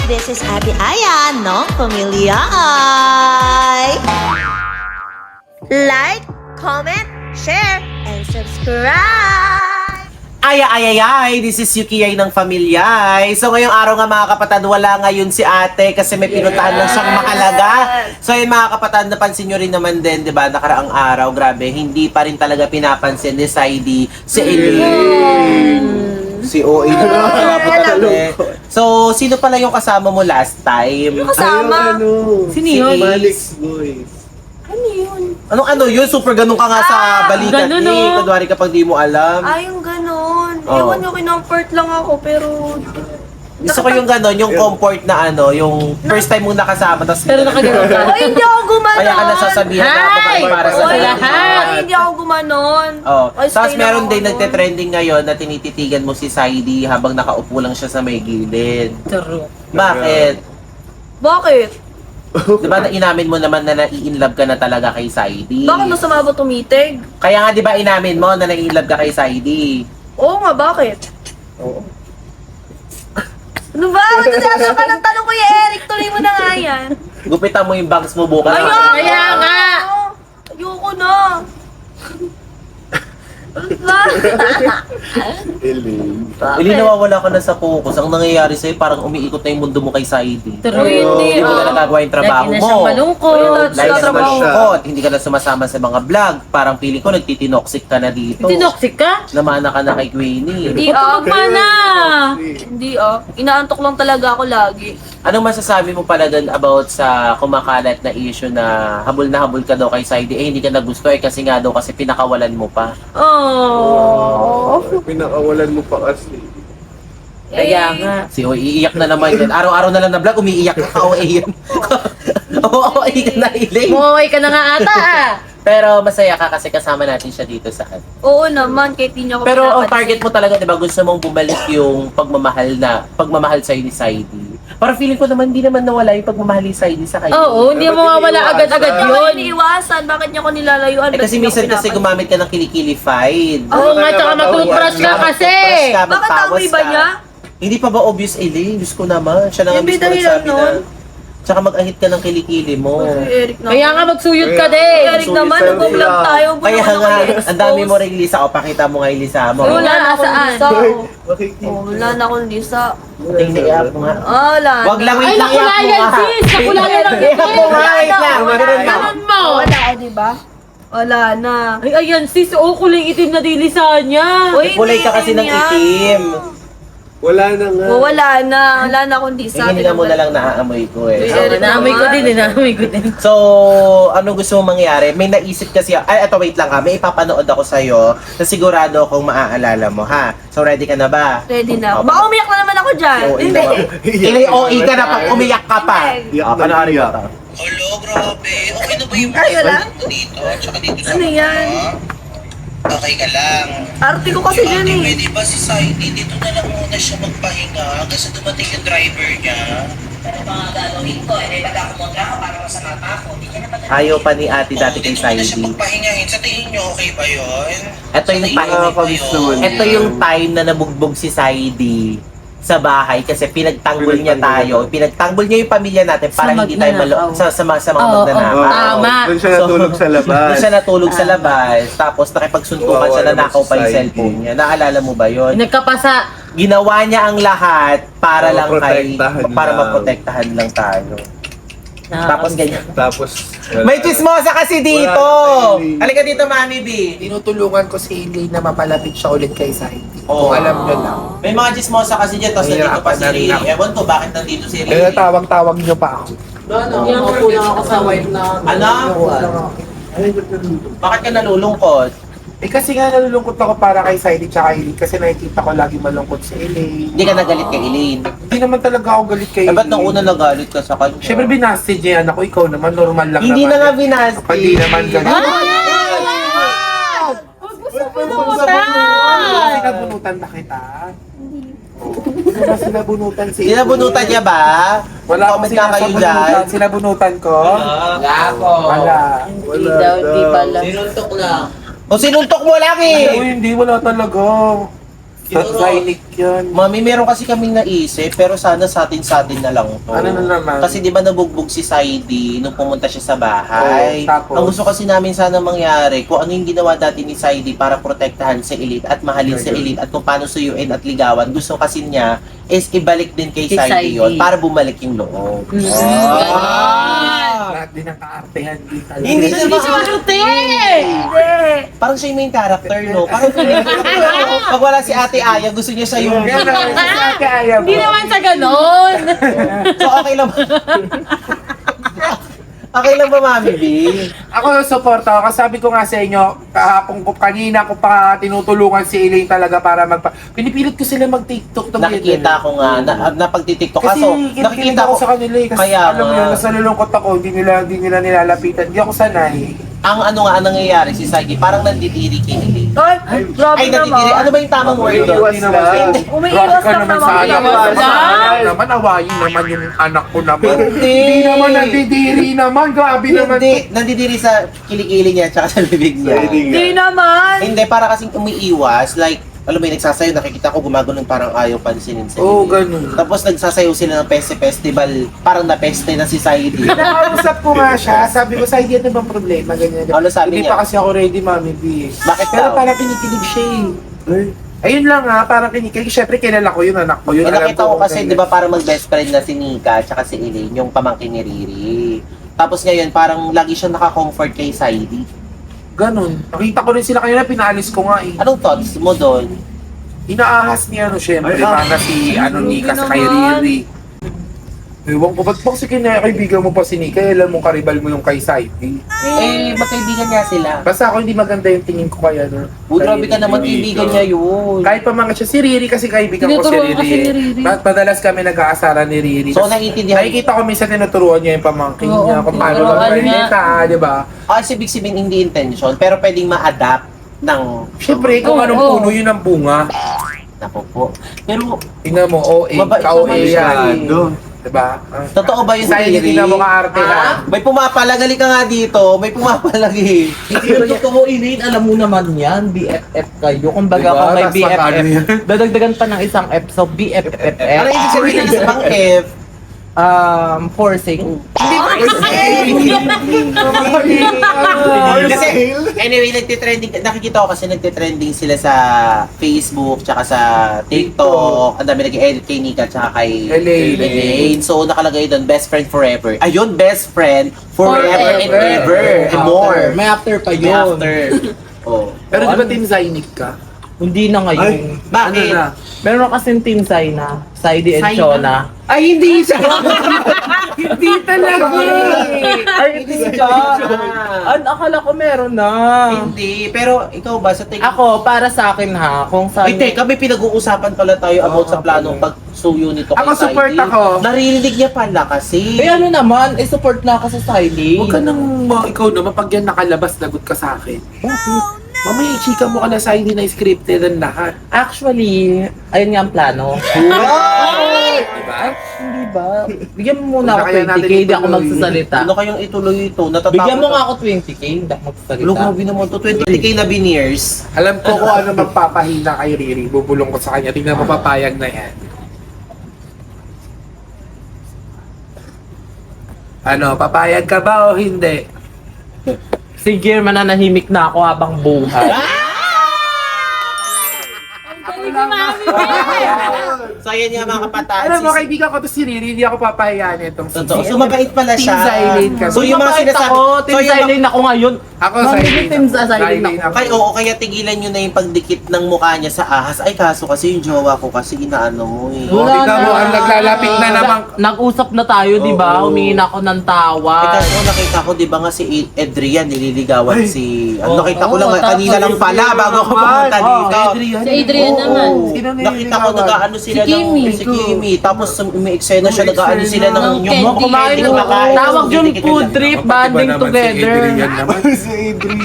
This is Ate Aya ng Pamilya Ay. Like, comment, share, and subscribe! Ay, this is Yuki Ay ng Pamilyay. So ngayong araw nga mga kapatid, wala ngayon si ate kasi may pinuntahan lang siyang mahalaga. So yun mga kapatid, napansin nyo rin naman din, di ba, nakaraang araw, grabe, hindi pa rin talaga pinapansin ni Saidi, si Eileen. Si OA So, sino pala yung kasama mo last time? Kasama? Sino Si yun? Ace. Boys. Ano yun? Ano yun? Super ganun ka nga sa balikat ganun, ni. oh. Kunwari kapag di mo alam. Yung ganon. Oo. Ewan nyo, kinomfort lang ako, pero... Gusto ko yung gano'n, yung comfort na yung first time mong nakasama, tapos Pero nakagano'n ka. Ay, hindi ako gumanon! kaya ka nasasabihan na babae para sa Ay, lahat. hindi ako gumanon. Oh. Ay, Tapos stay meron lang din ako nagte-trending ngayon na tinititigan mo si Saidi habang nakaupo lang siya sa may gilid. True. Bakit? Bakit? Di ba inamin mo naman na nai-inlove ka na talaga kay Saidi? Bakit masama ba tumitig? Kaya nga di ba inamin mo na nai-inlove ka kay Saidi? Oo nga, bakit? Oo. Ano ba? Matataso ka ng tanong ko yung Eric. Tuloy mo na nga yan. Gupitan mo yung bangs mo bukas. Ayoko! Kaya nga! Ayoko na! Eileen. Ili, nawawala ka na sa focus. Ang nangyayari sa'yo, parang umiikot na yung mundo mo kay Saidi. True, hindi. Hindi mo na nagagawa yung trabaho Lagi na mo. siyang malungkot. Lagi na Trabaho. malungkot. Hindi ka na sumasama sa mga vlog. Parang feeling ko nagtitinoxic ka na dito. Tinoxic ka? Namana ka na kay Queenie. Hindi Magmana! Hindi Inaantok lang talaga ako lagi. Anong masasabi mo pala doon about sa kumakalat na issue na habol ka daw kay Saidi? Hindi ka nagusto kasi nga daw kasi pinakawalan mo pa. Oh. Pinakawalan mo pa kasi. Kaya nga. Si iiyak na naman yan. Araw-araw na lang na vlog, umiiyak ka ka. OA yan. OA ka na, Eileen. Muway ka na nga ata Pero masaya ka kasi kasama natin siya dito sa atin. Oo naman, kahit di niya ako Pero ang pinapansin. target mo talaga, di ba, gusto mong bumalik yung pagmamahal sa'yo ni Saidi. Para feeling ko naman, hindi naman nawala yung pagmamahal ni Saidi sa kanya. Oo, hindi mo mawala agad-agad Bakit niya ako yun. iniiwasan? Bakit niya ako nilalayuan? Eh kasi minsan kasi gumamit ka ng kilikilified. Oo nga, tsaka matutubrush ka kasi. Matutubrush ka, Bakit magtawas amoy ba ka. niya? Hindi pa ba obvious, Eileen? Diyos ko naman. Siya na nga Hindi mismo dahilan nagsabi na. nun. Tsaka mag-ahit ka ng kilikili mo. Eric naman. Kaya nga magsuyod ka din. Eric naman, Sulit nag-vlog lang. tayo. Kaya nga, ang dami mo rin Lisa. O, pakita mo nga yung Lisa mo. Wala na akong Nasaan? lisa. Wala na akong lisa. Tingnan i-up mo nga. Wala na. Wag lang, wait Ay, lang, i-up mo nakulayan, nga. sis! Nakulayan lang I-up mo nga, wait lang. Ganun mo! Wala ako, diba? Wala na. Ay, ayan, sis, kulay itim na dilisa niya. Uy, Kulay ka kasi ng yan. itim. Wala na nga. Wala na. Wala na akong lisa. Hindi mo na lang naaamoy ko eh. Uy, So, Eric Naamoy ko naman. din, naamoy ko din. So, anong gusto mong mangyari? May naisip kasi, eto wait lang ha, may ipapanood ako sa'yo na sigurado akong maaalala mo ha. So, ready ka na ba? Ready na. O, Baka umiyak na naman ako dyan. Hindi. OE ka na pag umiyak ka pa. Hindi. O, panoorin mo to. Hello, grabe. Okay na ba yung Ay, wala. dito? Tsaka dito sa Ano yan? Okay ka lang. Arte ko kasi dyan eh. Pwede ba si Saidi dito na lang muna siya magpahinga kasi dumating yung driver niya? Ano mga gagawin ko? Eh, nagkakamontra ako para sa mata ko. Hindi ka naman Ayaw pa ni ate dati kay Dito muna siya Saidi. magpahingahin. Sa tingin niyo, okay ba yun? Ito yung time, ito yung time na nabugbog si Saidi sa bahay kasi pinagtanggol niya tayo. Pinagtanggol niya yung pamilya natin para Sa hindi tayo magnanakaw. sa mga Oo, magnanakaw. tama. Doon siya natulog sa labas. Doon siya natulog sa labas. Tapos nakipagsuntukan siya na Kawawa nakaw pa yung naman si cellphone niya. Naalala mo ba yun? Nagkapasa. Ginawa niya ang lahat para lang kay Protektahan para lang. maprotektahan lang tayo. Tapos ganyan. Tapos, May chismosa kasi dito. Wala na, Eileen. Halika dito, Mami B. Tinutulungan ko si Eileen na mapalapit siya ulit kay Saidi. Oo. Kung alam nyo lang. May mga chismosa kasi dyan, tapos nandito pa si Nahihirapan na rin Ray. ako. Ewan ko bakit nandito si Ray. Kaya tawag-tawag nyo pa ako. Yan po lang ako sa wife na. Ano? Bakit ka nalulungkot? Eh kasi nga nalulungkot ako para kay Saidi tsaka Eileen kasi nakikita ko lagi malungkot si Eileen. Hindi ka nagalit kay Elaine. Hindi naman talaga ako galit kay Eh, ba't nung una nagalit ka sa kanya? Siyempre binasted niya yan ako, ikaw naman normal lang Hindi na naman. nga binasti. Kapag di naman ganun. Sinabunutan ba kita? Hindi ba sinabunutan si Sinabunutan niya ba? Wala akong Comment ka kayo dyan. sinabunutan. Sinabunutan ko? Wala ako. Wala. Hindi daw, di pala. Sinuntok lang. O sinuntok mo lang eh! Uy, hindi, wala talaga. Zynic yun. Mami, meron kasi kaming naisip, pero sana sa atin na lang to. Ano na naman? Kasi di ba nabugbog si Saidi nung pumunta siya sa bahay? Oo, tapos? Ang gusto kasi namin sana mangyari, kung ano yung ginawa dati ni Saidi para protektahan si Elite at mahalin si Elite at kung paano suyuin at ligawan, gusto kasi niya is ibalik din kay Kay Saidi Saidi. yun para bumalik yung loob. Lahat din ang kaartehan din talaga. Hindi siya Arte! Parang siya yung main character, no? Parang pag wala si Ate Aya, gusto niya siya yung... Yan ang si Ate Aya mo. Hindi naman sa ganon. So, okay lang ba? Okay lang ba, Mami B? Ako suporta ako. Sabi ko nga sa inyo, kahapon ko, kanina ko pa tinutulungan si Elaine talaga para pinipilit ko sila mag-TikTok. Nakikita ko nga, napagtitiktok. Kasi Kaso, nakikita ko sa kanila eh. Kasi Kaya alam mo nga. yun, nasa nalulungkot ako, hindi nila nilalapitan. Hindi ako sanay. ang ano nga, ang nangyayari si Saiki, parang nandidiri kay Elite. Ay, grabe Ay, nandidiri. Ano naman. ba yung tamang word doon? Umiiwas lang. Umiiwas Grabe ka lang naman naman. sa anak ko. Umiiwas lang. Naman, awayin naman yung anak ko naman. Hindi. Hindi naman nandidiri naman. Grabe naman. Hindi, nandidiri sa kilikili niya at sa bibig niya. Hindi naman. Hindi, para kasing umiiwas. Like, alam mo yung nagsasayaw, nakikita ko gumagano parang ayaw pansinin sa Oo, Elite. ganun. Tapos nagsasayaw sila ng Peste Festival, parang napeste na si Saidi. Nakausap ko nga siya. Sabi ko, Saidi, ano bang problema? Ganyan. Ano sabi Hindi niya? pa kasi ako ready, Mami B. Bakit Pero daw? parang kinikilig siya eh. Ayun lang ha, parang kinikilig. Siyempre, kilala ko yun, anak ko yun. Eh, Alam nakita ko kung kasi, ganyan. di ba, parang mag-best friend na si Nika at si Elaine, yung pamangkin ni Riri. Tapos ngayon, parang lagi siyang naka-comfort kay Saidi. Ganun. Nakita ko rin sila kanina, pinaalis ko nga eh. Anong thoughts mo doon? Inaahas niya, syempre, mana si Nika sa kay Riri. Ewan ko, ba't ba kasi kaibigan mo pa si Nika? Alam mo, karibal mo yung kay Saidi. Eh, magkaibigan nga sila. Basta ako hindi maganda yung tingin ko kaya no. Grabe ka naman, kaibigan niya yun. Kahit pa mga siya, si Riri kasi kaibigan ko si Tinuturuan Riri. kasi ni Riri. Madalas kami nag-aasaran ni Riri. So, naiintindihan. Nakikita ko minsan tinuturuan niya yung pamangkin Oo, niya kung paano tinuturuan mag-marita, di ba? Ah, ibig sabihin hindi intention, pero pwedeng ma-adapt ng... Siyempre, kung Oo, anong oo. puno yun ang bunga. Naku po. Pero, Tingnan mo, OA, Mabait ka-OA naman siya yan. Masyado. Diba? totoo ba yung Saidi, theory? tingnan mo ka-arte ha. May pumapalagali ka nga dito. May pumapalagi. Hindi totoo, Elaine, alam mo naman yan, BFF kayo. Kumbaga Diba? kung may Tas magkano yan? BFF, dadagdagan pa ng isang F, so BFFF. Ano ibig sabihin ng isang F? Forcing. Kasi, anyway, nakikita ko kasi nagtitrending sila sa Facebook, tsaka sa TikTok. Ang dami nag-edit kay Nika, tsaka kay Elaine. So, nakalagay doon, best friend forever. Ayun, best friend forever and ever. And more. May after pa May yun. after. Oh. Pero di ba Team Zynic ka? Hindi na ngayon. Bakit? Ano na? Meron kasing Team Zaina, Saidi and Zaina? Shona. Ay, hindi siya! Hindi talaga! Ay, hindi ka. Akala ko meron na. Hindi. Pero, ikaw ba, sa tingin... Ako, para sa akin ha, kung saan... Ay, teka, may pinag-uusapan pala tayo about sa planong pagsuyo nito kay Ako, support Saidi. ako. Naririnig niya pala kasi. Eh ano naman, support na ako sa Saidi. Huwag ka nang, ikaw naman, pag yan nakalabas, lagot ka sa akin. Bakit? Mamaya, chika mo ka na sa hindi na scripted ang lahat. Actually, ayun nga ang plano. Diba? Hindi ba? Bigyan mo muna ako Kaya natin 20k, hindi ako ituloy. magsasalita. Ano kayong ituloy ito? Natatakot. Bigyan mo nga ako 20k, hindi ako magsasalita. Lo, grabe naman to. 20k na veneers. Alam ko kung ano magpapahina kay Riri. Bubulong ko sa kanya. Tingnan mo, papayag na yan. Ano, papayag ka ba o hindi? Sige, mananahimik na ako habang buhay. So, ayan nga mga kapataan. Alam mo, kaibigan ko to si Riri. Hindi ako papayaan itong Totoo. So, mabait pala Team siya. Silent ka. So, yung mga Mabait sinasabi... ako, Team so, yung mga- Silent ako ngayon. Ako, Mami, silent. Team Silent ako. Kaya, oo, kaya tigilan nyo na yung pagdikit ng mukha niya sa ahas. Ay, kaso kasi yung jowa ko kasi inaano mo eh. Oh, tingnan mo, ang naglalapit na naman. Nag-usap na tayo, di ba? Oo. Humingi na ako ng tawa. Eh, kaso nakita ko, di ba nga si Adrian nililigawan si... Ano, nakita ko lang, tapos kanina lang pala bago ako pumunta dito. Adrian. Si Adrian naman. Sino Nakita ko nag-ano sila Kimi. Si Kimi. Tapos may eksena siya, nag-aano sila ng Ng yung candy. Kumain Hindi ng kumakain. tawag yung Hindi food kita- trip, Pati ba bonding naman together. Si Adrian naman.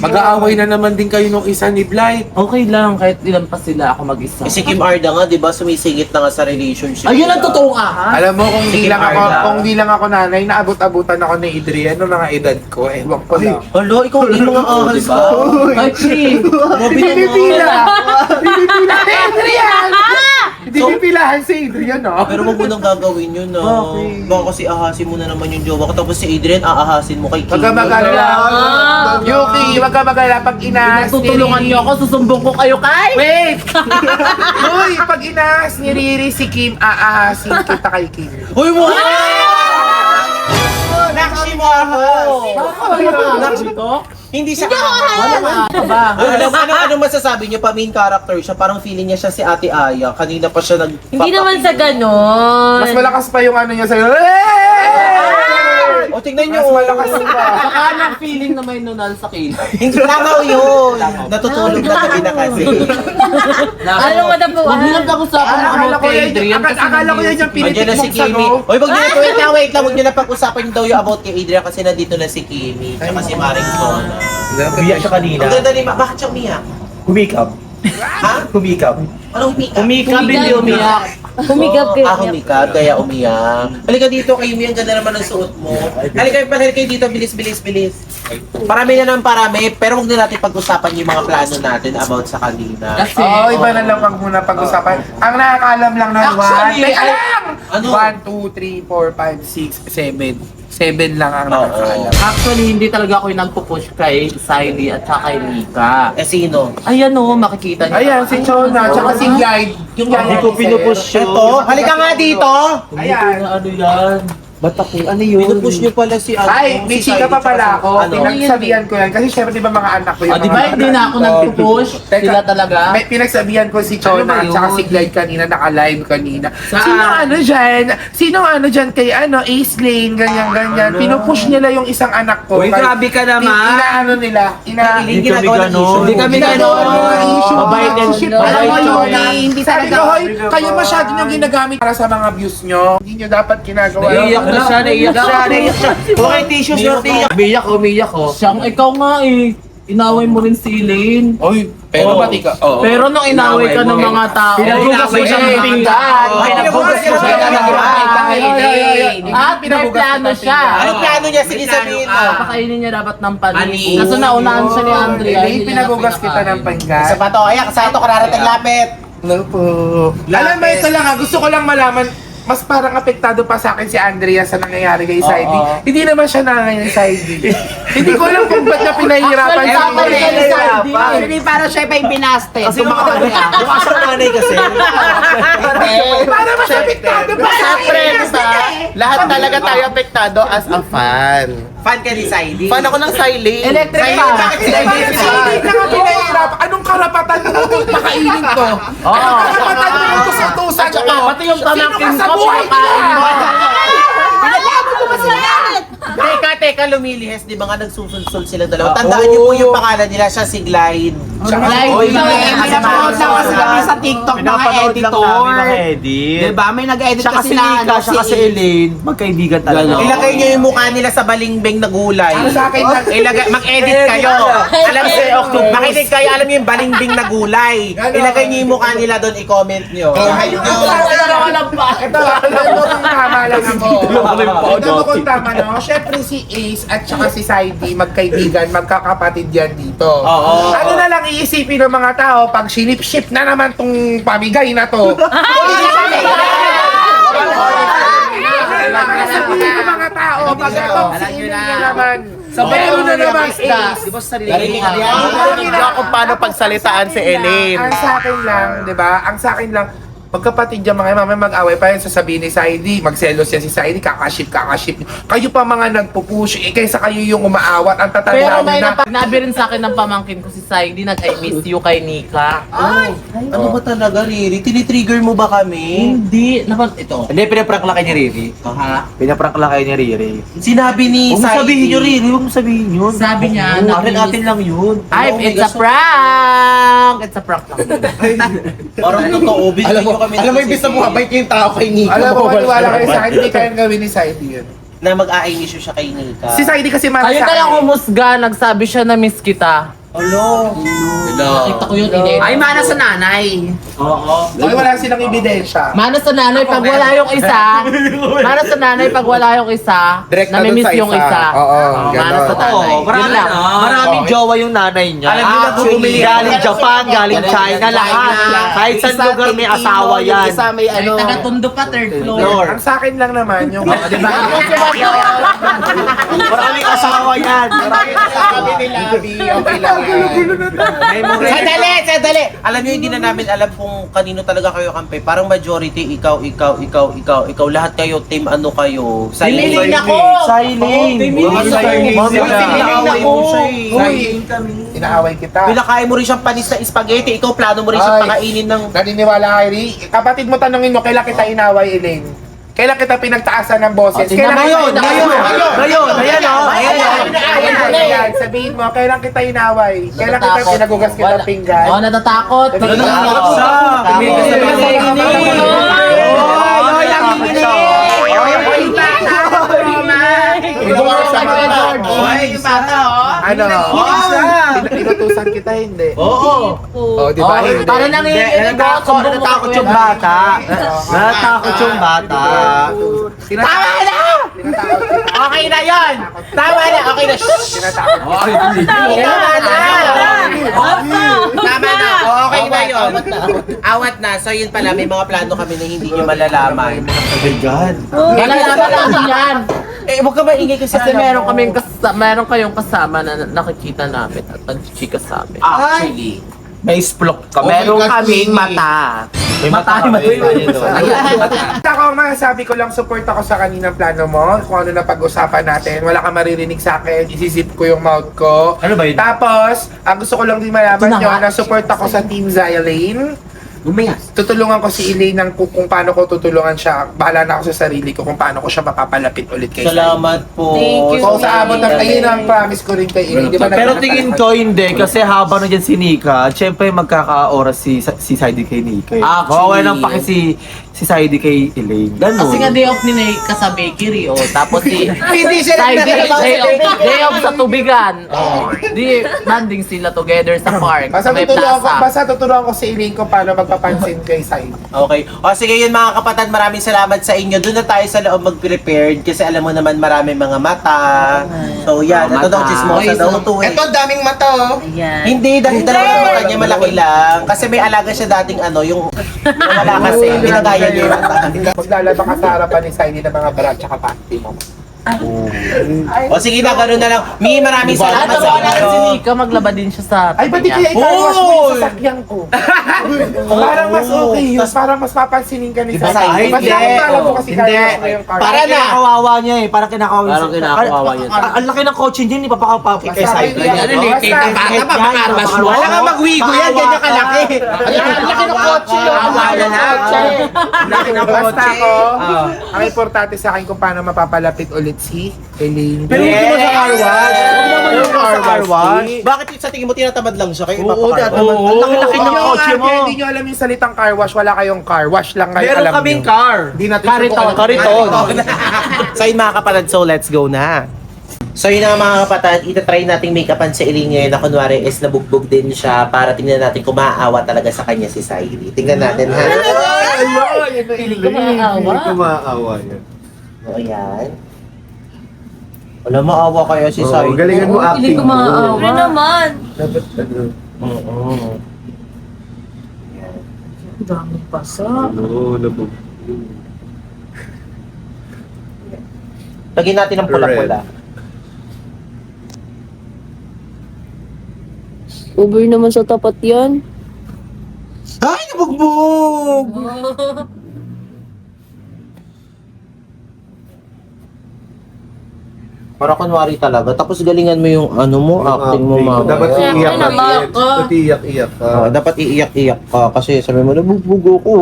Mag-aaway na naman din kayo nung isa ni Blight. Okay lang, kahit ilan pa sila ako mag-isa. Si Kim Arda nga, di ba, sumisingit na nga sa relationship. Ayun ang nila. totoong ahas. Alam mo, kung Si di lang ako, Carla. kung di lang ako nanay, naabot-abutan ako ni Adrian nung mga edad ko. Ewan ko lang. Alo, ikaw yung mga ahas ka. Ay, Chi. Pinipila! Pinipila si Adrian! Hindi pipilahan si Adrian, no? Pero wag mo nang gagawin yun, no? Baka kasi ahasin mo na naman yung jowa ko. Tapos si Adrian, aahasin mo kay Kim. Wag ka mag-alala. Yuki, wag ka mag-alala. Pag inaas ni Tutulungan niyo ako, susumbong ko kayo kay. Wait! Uy, pag inaas ni Riri si Kim, aahasin kita kay Kim. Uy, mo! Nakshi mo ahas! Hindi siya ahas. Ano masasabi niyo? Pa-main character siya. Parang feeling niya siya si Ate Aya. Kanina pa siya Hindi naman sa ganon. Mas malakas pa yung ano niya sa'yo. O, tignan niyo. Mas malakas pa. Saka ng feeling na may nunal sa kilay. Hindi langaw yun. Natutulog na gabi na kasi. Ano madapuan? Huwag niyo nang pag-usapan ng Akala about ko kay yan, Adrian kasi akala ko yan yung Andiyan pinitik na si mong Kimi. sagot. Oy, wag niyo na, wait lang. Huwag niyo na pag-usapan daw yung about kay Adrian kasi nandito na si Kimi. Tsaka si Maring Sona. Umiyak siya kanina. Ang ganda ni bakit siya umiyak? Humikap. Ha? Humikap. Anong umiyak? Umikap, hindi umiyak. Humigap kayo. Humikap, kaya umiyak. Halika dito, Kimi. Ang ganda naman ng suot mo. Halika kayo dito. Bilis. Parami na ng parami, pero huwag na natin pag-usapan yung mga plano natin about sa kanina. Kasi, Oo, iba na lang wag muna pag-usapan. Ang nakakaalam lang ng Actually, Teka lang! Ano? 1, 2, 3, 4, 5, 6, 7. 7 lang ang nakakaalam. Actually, hindi talaga ako yung nagpo-push kay Siley at saka kay Mika. Eh, sino? Ayan o, makikita niyo. Ayan, si Chona, tsaka si Glide. Yung Hindi ko pinupush yun. Ito, halika nga dito. Ayan. Ano yan? Ba't ako? Ano yun? Pinupush niyo pala si Ay, may si chika pa Siley, pala tsaka ako. si- Ano? Pinagsabihan ko yan. Kasi syempre, di ba mga anak ko yung O, di ba hindi na ako nagpo-push? Teka, Sila talaga? May pinagsabihan ko si Ano Chona ba at yun? saka si Glide kanina, naka-live kanina. Saan? Sino ano dyan kay Ace Lane, ganyan. Pinupush nila yung isang anak ko. Uy, Kay- grabe ka naman. Inaano nila. Hindi ginagawa ng issue. Hindi kami Ginagawa ganon. ng issue. Mabait yan. Alam mo Mabait yun, yan. hindi talaga. Hoy, kayo masyado nyo ginagamit para sa mga views nyo. Hindi nyo dapat ginagawa. Naiiyak na siya, naiiyak siya. Okay, tissues na tiyak. Umiyak ko. Siyang ikaw nga eh. Inaway mo rin si Elaine. Oy, pero pati ka. Oo. Pero nung inaway ka ng mga tao, Pinagugas mo siya ng pinggan. Pinagugas mo siya ng pinggan. At may plano siya. Ano plano niya? Sige, sabihin mo. Pakainin niya dapat ng panis. Panis. Kaso naunahan siya ni Andrea. Elaine, pinagugas kita ng pinggan. Sa bato, ayan, sa ito, kararating lapit. Hello po. Alam mo, ito lang gusto ko lang malaman, mas parang apektado pa sa akin si Andrea sa nangyayari kay Saidi. Hindi naman siya nanay ni Saidi. Hindi ko alam kung ba't niya pinahihirapan Actually, tatay niya ni Saidi. Actually, para siya pa yung binaste. Kasi mukha siyang nanay kasi. Para mas apektado pa sa akin. Lahat talaga tayo apektado as a fan. Fan ka ni Saidi. Fan ako ng Siley. Electric Saidi, pa. bakit si Saidi? Bakit si Saidi na nga pinahihirapan? Anong karapatan mo kung pakainin ko? Anong karapatan mo kung tusutusan ko? Pati yung pamangkin Sino ka sa ko, buhay kumakain mo. Teka, lumilihis. Di ba nga nagsusulsul sila dalawa? Tandaan niyo po yung pangalan nila. Siya si Glide. Glide. Pinapanood lang kasi kami sa TikTok mga Pinapanood lang editor. namin ng edit. Diba? May nag-edit Siya kasi kasi na Nika, siya kasi Elaine. Magkaibigan talaga. Ilagay niyo yung mukha nila sa balingbing na gulay. Sa akin lang. Mag-edit kayo. Alam niyo, makinig kayo, alam niyo yung balingbing na gulay. Ilagay niyo yung mukha nila doon, i-comment niyo. Ito, alam mo kung tama lang ako. Ito mo kung tama no? Siyempre si Ace at saka si Saidi, magkaibigan, magkakapatid yan dito. Oo. Ano na lang iisipin ng mga tao pag sinip-ship na naman tong pamigay na to? Sabihin ng mga tao, pag itong sinin na naman, meron na naman Ace. Di ba sa sarili niya? Kung paano pagsalitaan si Elaine. Ang sa akin lang, di ba? Ang sa akin lang, magkapatid yung mga mamaya mag-away pa yan, sasabihin ni Saidi, magselos yan si Saidi, kakaship. Kayo pa mga nagpupush, kaysa kayo yung umaawat, ang Pero tatandaan may na. nabi rin sa akin ng pamangkin ko si Siley, nag-I miss you kay Nika. Ano ba talaga, Riri? Tinitrigger mo ba kami? Hindi. Naman, ito. Hindi, pinaprank lang kayo ni Riri. Ha? Pinaprank lang kayo ni Riri. Sinabi ni Huwag mo Saidi. sabihin nyo, Riri. Huwag mo sabihin yun. Sabi niya, Atin lang yun. Ay, Oh my it's a gosh. prank! It's a prank lang. Parang totoo, binigyan nyo comment Alam mo, imbis na bumabait yung tao kay Nico. Alam mo, maniwala kayo sa akin, hindi kayang gawin ni Saidi yun. na mag-a-issue siya kay Nika. Si Saidi kasi Kayo na lang akin. humusga, nagsabi siya na miss kita. Nakita ko yun, Ay, mana sa nanay. Ay, wala silang ebidensya. Mana sa nanay pag wala yung isa. Mana sa nanay pag wala yung isa. Direct na dun namimiss sa yung isa. isa. Oo, Mana sa nanay. Yun lang. Maraming jowa yung nanay niya. Alam niyo na kung bumili galing Japan, galing China, lahat. Kahit saan lugar may asawa yan. Isa may ano. Taga-Tondo pa, third floor. Ang sa akin lang naman yung... Maraming asawa yan. Maraming nasasabi nila, Abi. Okay lang. Sandali! Alam niyo, hindi na namin alam kung kanino talaga kayo kampi. Parang majority, ikaw. Lahat kayo, team ano kayo. Sililing ako! Silent. Inaaway kita. Pinakain mo rin siyang panis na spaghetti. Ikaw, plano mo rin siyang Ay. pakainin ng... Naniniwala ka, Eri? Kapatid mo, tanongin mo, kailan kita inaway, Elaine? Kailan kita pinagtaasan ng boses? Ngayon! Ayan o! Ayan, sabihin mo, kailan kita inaway? Kailan kita pinagugas kita ng pinggan? Oo, natatakot. Ano? Inutusan kita, hindi. Oo! Oh, di ba? Hindi. Para nang Natatakot yung bata. Natatakot yung bata. Tama na! Okay na yon! Tama na! Okay na! Tinatakot. Tama na! Okay na yon! Awat na. So yun pala, may mga plano kami na hindi nyo malalaman. Oh my God. Kailangan yan. Eh, huwag ka maingay kasi Kasi alam mo. meron kayong kasama na nakikita namin at nag-chika sa amin. Actually. May splok ka. Meron Meron kaming mata. May mata. Ako nga, sabi ko lang, support ako sa kaninang plano mo. Kung ano na pag-usapan natin. Wala ka maririnig sa akin. Isisip ko yung mouth ko. Ano ba yun? Tapos, ang gusto ko lang din malaman nyo, na support ako sa Team Zylane. Tutulungan ko si Elaine ng kung paano ko tutulungan siya. Bahala na ako sa sarili ko kung paano ko siya mapapalapit ulit kay Salamat po. Thank you. So, sa abot ng ayun ang promise ko rin kay Elaine. Di ba, Pero tingin ko hindi kasi habang nandiyan si Nika, syempre magkaka-oras si Saidi kay Nika. Actually, Mawawala ng paki si Saidi kay Elaine. Ganun. Kasi nga day off ni Nate sa bakery, oh. Tapos si... Hindi siya day off sa tubigan. Oh. Di, landing sila together sa park. Basta May tutulungan ko si Elaine kung paano magpapansin kay Saidi. Okay. O sige yun mga kapatid, maraming salamat sa inyo. Doon na tayo sa loob mag-prepared kasi alam mo naman maraming mga mata. So yan, ito daw chismosa daw to eh. Ito, ang daming mata, oh. Hindi, dahil dalawa sa mata niya malaki lang. Kasi may alaga siya dating ano, yung wala kasi, pinagaya niya yung mata. Maglalaba ka sa harapan ni Saidi ng mga bra tsaka panty mo. O sige na, gano'n na lang. Mi, maraming salamat At sa wala rin si inyo. Nika, maglaba din siya sa Ay, ba't di kaya i-carwash mo yung sasakyan ko? Parang mas okay yun. Parang mas papansinin ka ni Saidi. Ba't alam mo kasi carwash mo yung car? Para na. Kinakawawa niya eh. Parang kinakawawa Parang kinakawawa niya. Ang laki ng kotse niya, ipapakapapit kay Saidi. Wala nga magwigo yan, ganyan kalaki. Ang laki ng kotse yun. Laki ng Basta ako, ang importante sa akin kung paano mapapalapit ulit si Elaine. Pero hindi mo sa carwash. Huwag mo sa carwash. Bakit sa tingin mo tinatamad lang siya? Kayo Oo, ang laki-laki ng kotse mo. Kaya hindi nyo alam yung salitang car wash, wala kayong car wash lang kayo Meron alam kaming nyo. car. Hindi natin Kariton. Kariton. So yun mga kapatid, so let's go na. So yun nga mga kapatid, itatry nating make-upan sa Elaine ngayon na kunwari is nabugbog din siya para tingnan natin kung maaawa talaga sa kanya si Saidi. Tingnan natin ha. Piling ko maawa. Maawa yan. O yan. Wala maawa kaya si Saidi. galingan mo acting. Hindi ko maawa. Ano naman? Oo. Daming pasa. Oo, nabog. Lagyan natin ng pula-pula. Uber naman sa tapat yan. Ay, nabugbog! Para kunwari talaga. Tapos galingan mo yung ano mo, acting mo mama. Dapat Siyempre iiyak ka. naman. Dapat iiyak-iyak ka. Dapat iiyak-iyak ka kasi sabi mo, nabugbog ako.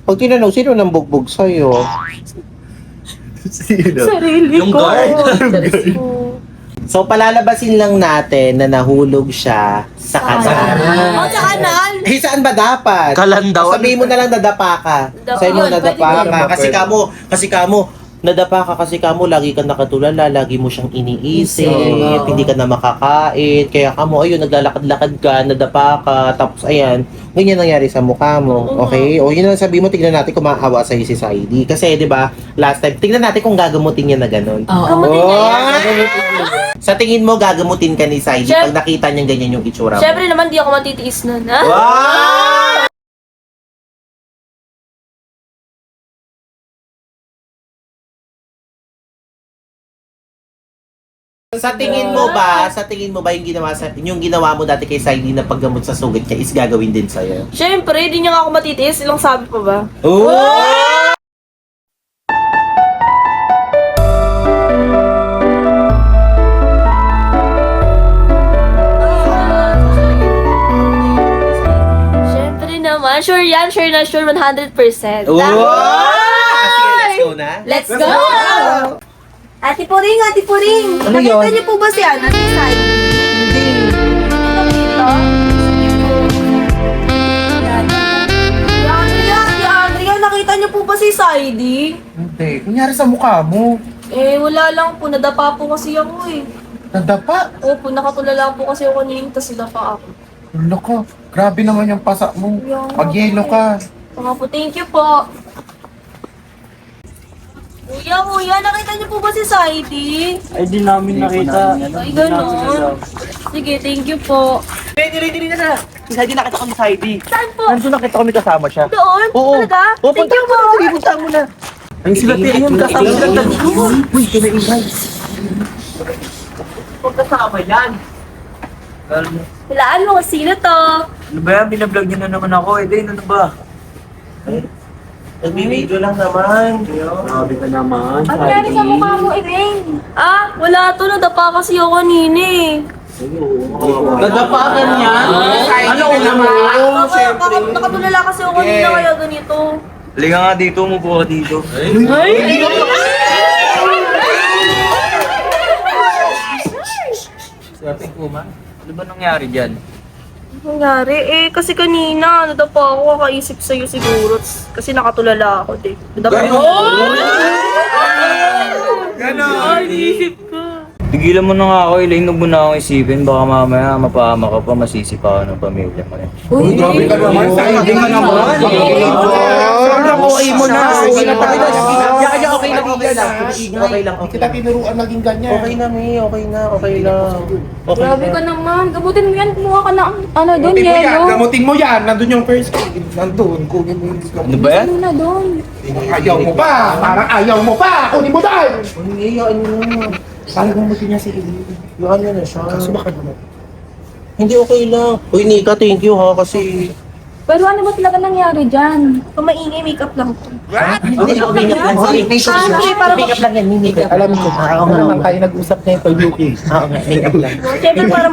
Pag tinanong, sino nang bugbog sa'yo? Sino? Sarili ko. So, palalabasin lang natin na nahulog siya sa kanal. Oh, sa kanal. Eh, saan ba dapat? Kalandaw. Sabihin mo na lang nadapa ka. Sabi mo Yun, nadapa pwede ka. Kasi kamo, nadapa ka kasi kamo, lagi ka nakatulala, lagi mo siyang iniisip, hindi ka na makakain, kaya kamo, ayun, naglalakad-lakad ka, nadapa ka, tapos ayan, ganyan nangyari sa mukha mo, okay? O yun ang sabi mo, tignan natin kung maawa sa'yo si Saidi. Kasi, di ba, last time, tignan natin kung gagamutin niya na gano'n. Sa tingin mo, gagamutin ka ni Saidi pag nakita niyang ganyan yung itsura mo. Siyempre naman, di ako matitiis nun, ha? Wow! Sa tingin mo ba yung ginawa mo dati kay Saidi na paggamot sa sugat niya is gagawin din sa'yo? Siyempre, di niya nga ako matitiis. Ilang sabi pa ba? Oh! Siyempre naman. Sure yan. Sure na sure. 100%. Wow! Sige, let's go na. Let's go! Ate Puring, Ate Puring. Ano yun? Nakita niyo po ba si Ana? Si Sai? Hindi. Nakita? Sige po. Andrea, nakita niyo po ba si Saidi? Hindi. Kunyari sa mukha mo. Eh, wala lang po. Nadapa po kasi ako eh. Nadapa. Opo, nakatulala po kasi ako kanina, tapos nadapa ako. Ulo ko. Grabe naman yung pasa mo. Pag-yelo ka. Mga po, thank you po. Kuya, nakita niyo po ba si Saidi? Ay, di namin nakita. Ay, gano'n. Sige, thank you po. Hindi na. Si Heidi nakita ko ni Heidi. Saan po? Nandun nakita ko may kasama siya. Doon? Oo. Talaga? Oo, Thank you po. Sige, punta mo na. Ay, sila tayo yun. Kasama sila tatlo. Uy, kinaingay. Huwag kasama yan. Hulaan mo, sino to? Ano ba yan? Binablog niyo na naman ako. Eh, din, ano ba? Nagbi-video lang naman. Grabe ka naman. Ang nangyari sa mukha mo, Irene? Ah, wala to. Nadapa kasi ako kanina eh. Nadapakan niya? Ano naman? Nakatulala kasi ako kanina kaya ganito. Liga nga dito, umupo ka dito. Swerte ko man. Ano ba nangyari dyan? Nangyari? Eh, kasi kanina, nadapa ako, kakaisip sa'yo siguro. Kasi nakatulala ako, di. Nadapa ako. Ganon. Tigilan mo na nga ako, Elaine, huwag mo na akong isipin. Baka mamaya mapahama ka pa, masisipa ka ng pamilya mo rin. Uy, grabe ka naman. Saidi ka naman. Sobrang okay mo na. Okay na tayo. Okay lang. Kita tinuruan naging ganyan. Okay na, Mi. Okay lang. Okay Grabe ka naman. Gabutin mo yan. Kumuha ka na ano doon, Gamutin mo yan. yelo. Gamutin mo yan. Nandun yung first aid. Nandun. Kunin mo yung Ano ba yan? Ano na doon? Ayaw mo pa. Parang ayaw mo pa. Kunin mo dahil. Parang gamutin niya si Eli. Yung ano na siya. Kaso baka naman. Hindi, okay lang. Uy, Nika, thank you ha, kasi... Pero ano ba talaga nangyari dyan? Kung maingay, makeup lang to. Hindi, makeup lang. Sorry, makeup lang yan, makeup. Alam ko. Ako naman tayo nag-usap na ito, Yuki. Oo nga, makeup lang. Siyempre, para,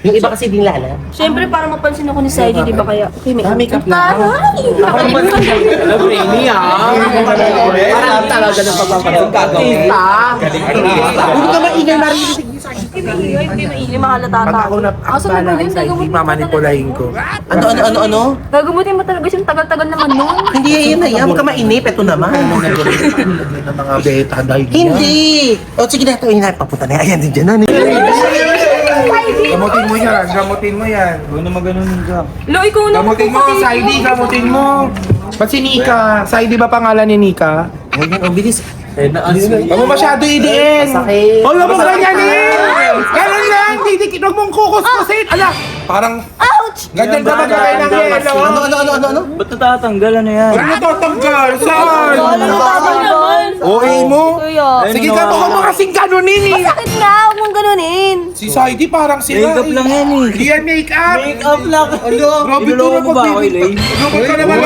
Yung iba kasi din lala. siyempre, para mapansin ako ni Saidi, di ba kaya? Okay, makeup. Makeup lang. Alam mo, Amy, Parang talaga ng pagpapansin gagawin. Huwag ka maingay, narinig. Hindi maingay, mahalata Pag ako ako. na ang bala kay Saidi, mamanipulahin ko. Ano? Gagabutin mo talaga siyang tagal-tagal naman nun. Hindi, yun na yan. Huwag ka mainip. Ito naman. Ng mga beta dahil Hindi. O, sige na ito. Papunta na yan. Ayan, din dyan na. Gamutin mo yan. Gamutin mo yan. Huwag na maganunin ka. Lo, ikaw na Gamutin mo, Saidi. Gamutin mo. Ba't si Nika? Saidi ba pangalan ni Nika? Huwag yan. O, bilis. Huwag mo masyado idiin. Masakit. Huwag mo ganyanin. Ganun lang. Didikit. Huwag mong kukuskusin. Ala, parang... Ouch! Ganyan ka maglagay ng yelo. Ano? Ba't natatanggal? Ano yan? Ano natatanggal? Saan? naman? Okay mo? Kuya. Sige ka, baka mo kasing ganunin eh. Bakit nga? Huwag mong ganunin. Si Saidi parang sila Makeup lang yan eh. Hindi yan makeup. Makeup lang. Ano? Grabe to Niloloko na mo ba ako, Elaine? Lukot ka naman.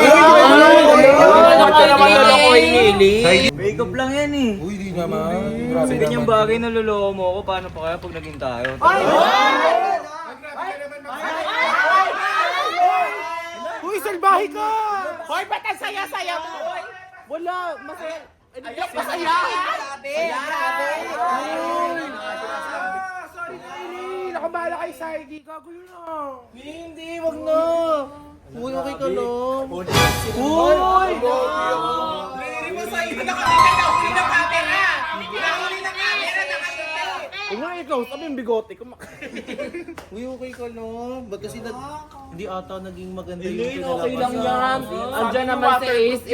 Makeup lang yan eh. Uy, di naman. Sa ganyang bagay naloloko mo ako, paano pa kaya pag naging tayo? Uy, salbahe ka! Hoy, ba't ang saya-saya mo? Wala, masaya. Masaya! akong bahala kay Saidi. Gago yun ah. Hindi, wag na. Uy, okay ka lang. Uy! Narinig mo sa'yo, nakahuli ng camera! Nakahuli ng camera, Huwag nga ikaw, sabi yung bigote ko. Uy, okay ka lang. Ba't kasi hindi ata naging maganda yung Okay kinalabasan? lang yan. Andyan naman si Ace,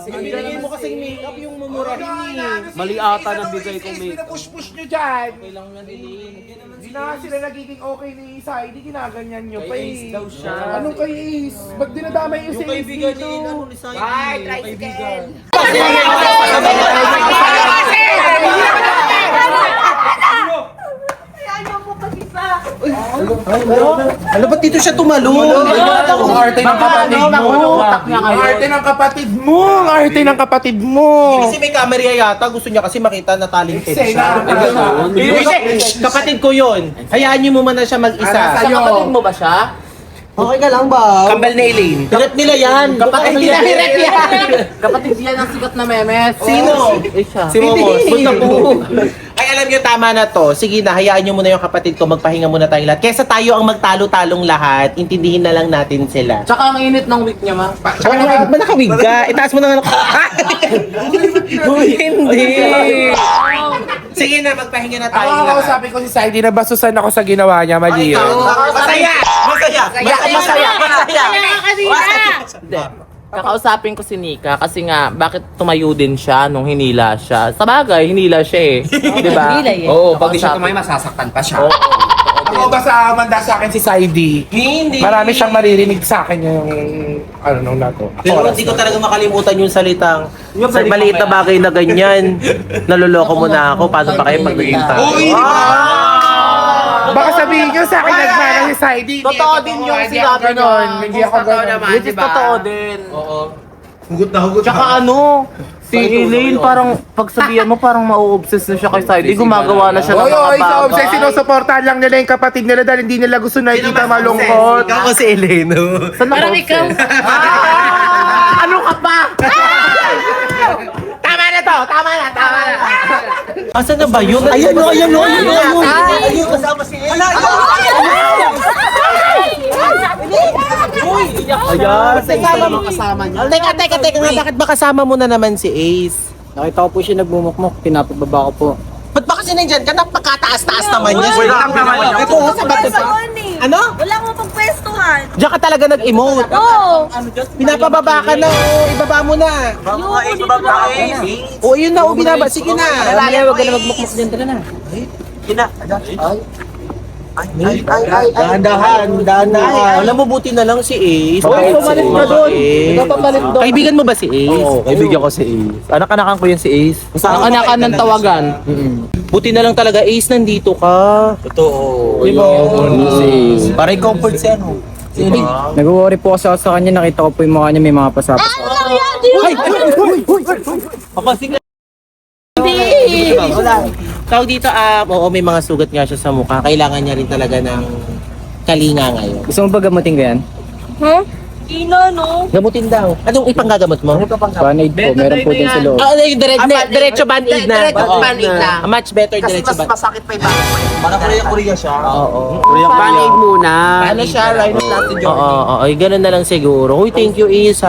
Binigay mo kasing makeup yung mumurahin eh. Mali ata nabigay kong makeup. Pinapush-push nyo dyan. Okay lang yan, Elaine. Hindi na nga sila nagiging okay ni Saidi. Ginaganyan nyo pa Kay eh. Ace daw siya. Anong kay Ace? Ba't dinadamay yung si Ace dito? Bye, tricycle! Ano ba't dito siya tumalon? Ang arte ng kapatid mo. Ang arte ng kapatid mo. Ang arte ng kapatid mo. Kasi may camera yata, gusto niya kasi makita na talented Say siya. na. Kasi kapatid ko yun. Hayaan niyo mo na siya mag-isa. Sa Kapatid mo ba siya? Okay ka lang ba? Kambal na Elaine. Direct nila yan. Kapatid Hindi niya. na direct yan. Kapatid yan ang sikat na memes. Sino? Siya. Si Momos. Punta po. Ay, alam niyo, tama na to. Sige na, hayaan niyo muna yung kapatid ko. Magpahinga muna tayong lahat. Kesa tayo ang magtalo-talong lahat, intindihin na lang natin sila. Tsaka ang init ng week niya, ma. Bakit ba nakawig ka? Itaas mo na nga. Uy, hindi. Sige na, magpahinga na tayo Ako lahat. kausapin ko si Saidi na basusan ako sa ginawa niya. Mali yun. Masaya! Masaya! Masaya! Hindi. Kakausapin ko si Nika kasi nga, bakit tumayo din siya nung hinila siya? Sa bagay, hinila siya eh. Di ba? Hinila eh. Oo, pag di siya Tumayo, masasaktan pa siya. Ako basta manda sa akin si Saidi. Hindi. Marami siyang maririnig sa akin yung ano nung nato. Pero hindi ko talaga makalimutan yung salitang sa maliit na bagay na ganyan. Naloloko mo na ako. Paano pa kayo pag naging tao? Baka sabihin niyo sa akin nagmana si Saidi. Totoo din yung sinabi nun. Hindi ako ganun. Which is totoo din. Oo. Tsaka ano, si Elaine parang pagsabihan mo parang mau-obsess na siya kay Saidi. Gumagawa na siya ng Oy, mga oy, sa bagay. obsess, sinusuportahan lang nila yung kapatid nila dahil hindi nila gusto nakikita malungkot. Ikaw si Eleno. Saan parang ikaw? Ano ka pa? Tama na to! Tama na! Tama na! Asan na ba yun? Ayan o, ayan o, ayan o. Ayun, kasama si Eleno. Ayan, kasama niya. Teka nga, bakit ba kasama mo na naman si Ace? Nakita ko po siya nagmumukmok, pinapababa ko po. Ba't ba kasi nandyan ka? Napakataas-taas naman niya. Wait lang naman yun. Ito, sa bato pa. Ano? Wala akong pagpwestuhan. Diyan ka talaga nag-emote. Oo. Pinapababa ka na, ibaba mo na. O, yun na, binaba. Sige na. Wag ka na magmukmok dyan, tala na. Dahan. Alam mo, buti na lang si Ace. pumalit na doon. Nagpapalit doon. Kaibigan mo ba si Ace? Oo, kaibigan ko si Ace. Anak-anakan ko yun si Ace. Ang anakan ng tawagan. Buti na lang talaga, Ace, nandito ka. Totoo. Diba? Si Ace. Para comfort siya, no? Nag-worry po kasi ako sa kanya, nakita ko po yung mukha niya may mga pasapos. Wala. Tawag dito, oo, may mga sugat nga siya sa mukha. Kailangan niya rin talaga ng kalinga ngayon. Gusto mo ba gamutin ko yan? Huh? Ina, no? Gamutin daw. Anong ipanggagamot mo? Band-aid po, meron po din sa loob. Yung diretso band-aid na. Diretso band-aid na. Much better diretso band-aid. masakit pa yung bago. Parang Korea siya. Oo. Band-aid muna. Ano siya? Rhinoplasty journey. Oo, ganun na lang siguro. Uy, thank you, Isa.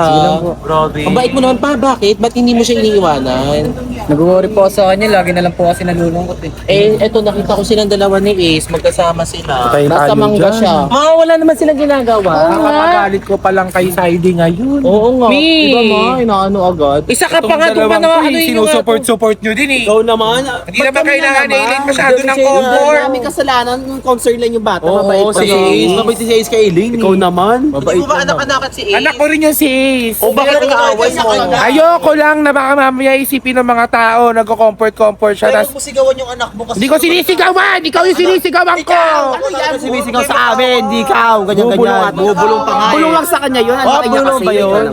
Grabe. Ang bait mo naman pa. Bakit? Ba't hindi mo siya iniiwanan? Nag-worry po ako sa kanya, lagi na lang po kasi nalulungkot eh. Eto, nakita ko silang dalawa ni Ace. Magkasama sila. Nasa mangga siya. Wala naman silang ginagawa. Nakapagalit ko pa lang kay Saidi ngayon. Oo nga. Diba ma, inaano agad? Isa ka pa nga doon ba na ano yung Sinusupport nyo din eh. Ikaw naman. Hindi naman kailangan na Elaine masyado ng comfort. Maraming kasalanan, concern lang yung bata. Oo, Mabait pa si siya. Ace. Mabait si Ace kay Eileen. Ikaw naman. Hindi mo ba anak-anakan si Ace? Anak ko rin yung si Ace. O bakit nag-aaway mo? Ayoko lang na baka mamaya isipin ng mga tao, nagko-comfort siya. Tas, mo sigawan yung anak mo kasi... hindi ko sinisigawan! Ikaw yung sinisigawan ko! Sinisigaw sa amin, hindi ikaw. Ganyan-ganyan. Bubulong pa nga. Bulong lang sa kanya niya yun. Anak niya kasi yun.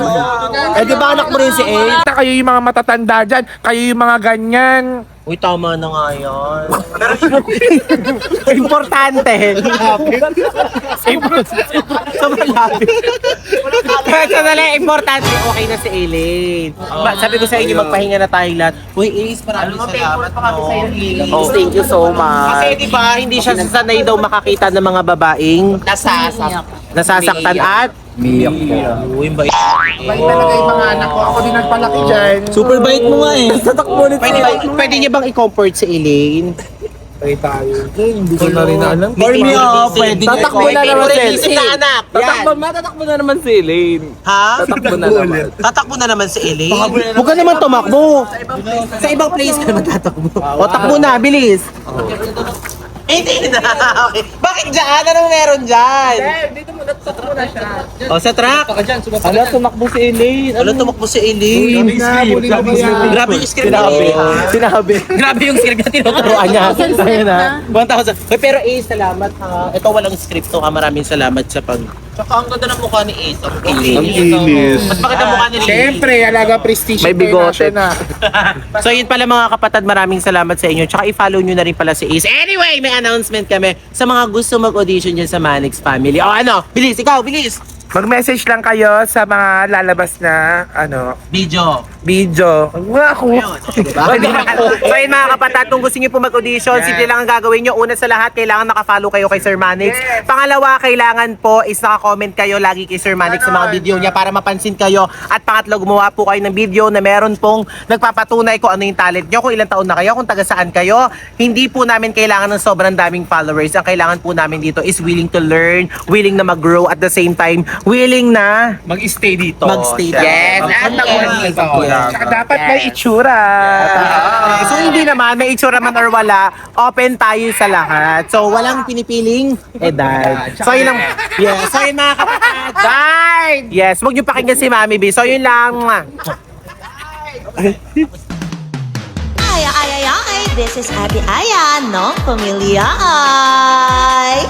Eh, di ba anak mo rin si A? Kayo yung mga matatanda dyan, kayo yung mga ganyan. Uy, tama na nga yan. Importante. Sobrang lapit. Kaya sandali, importante. Okay na si Elaine. Sabi ko sa inyo, magpahinga na tayong lahat. Uy, Ace, maraming salamat. No? Thank you so much. Kasi di ba, hindi siya sanay daw makakita ng mga babaeng nasasaktan at Miyak po. Uy, bait. Bait talaga yung mga anak ko. Ako din nagpalaki dyan. Super bait mo nga eh. Tatakbo ulit. Pwede niya bang i-comfort si Elaine? Pwede tayo. Hindi ko na rin alam. For me, pwede. Tatakbo na naman si na anak. Tatakbo na naman si Elaine. Ha? Tatakbo na naman. Tatakbo na naman si Elaine. Huwag ka naman tumakbo. Sa ibang place ka naman tatakbo. O, takbo na, bilis. Hindi na. Okay. Bakit dyan? Anong meron dyan? Dito mo, tatakbo na siya. O, sa truck. Ala, tumakbo si Elaine. Wala tumakbo si Elaine. Grabe yung script niya. Sinabi. Grabe yung script na tinuturuan niya. Ayun na. 1,000. Uy, pero Ace, salamat ha. Ito walang script to ha. Maraming salamat sa pag... Tsaka ang ganda ng mukha ni Ace. Ang kilis. Mas maganda mukha ni Ace. Siyempre, alaga prestige. May bigote. So yun pala mga kapatid, maraming salamat sa inyo. Tsaka i-follow nyo na rin pala si Ace. Anyway, may announcement kami sa mga gusto mag-audition dyan sa Manix Family. O ano, bilis, ikaw, bilis. Mag-message lang kayo sa mga lalabas na, Video. video. Nga ako. Diba? So yun mga kapatid, kung gusto nyo po mag-audition, simple lang ang gagawin nyo. Una sa lahat, kailangan nakafollow kayo kay Sir Manix. Pangalawa, kailangan po is naka-comment kayo lagi kay Sir Manix sa mga video niya para mapansin kayo. At pangatlo, gumawa po kayo ng video na meron pong nagpapatunay kung ano yung talent nyo, kung ilang taon na kayo, kung taga saan kayo. Hindi po namin kailangan ng sobrang daming followers. Ang kailangan po namin dito is willing to learn, willing na mag-grow, at the same time, willing na Mag-stay dito. mag-stay down. Yes, at dito. Tsaka dapat may itsura. So hindi naman, may itsura man or wala, open tayo sa lahat. So walang pinipiling edad. So yun lang. Yes, so yun mga kapatid. Bye! Yes, huwag niyo pakinggan si Mami B. So yun lang. Ay, ay, ay, ay, this is Ate Aya ng Pamilya Ay.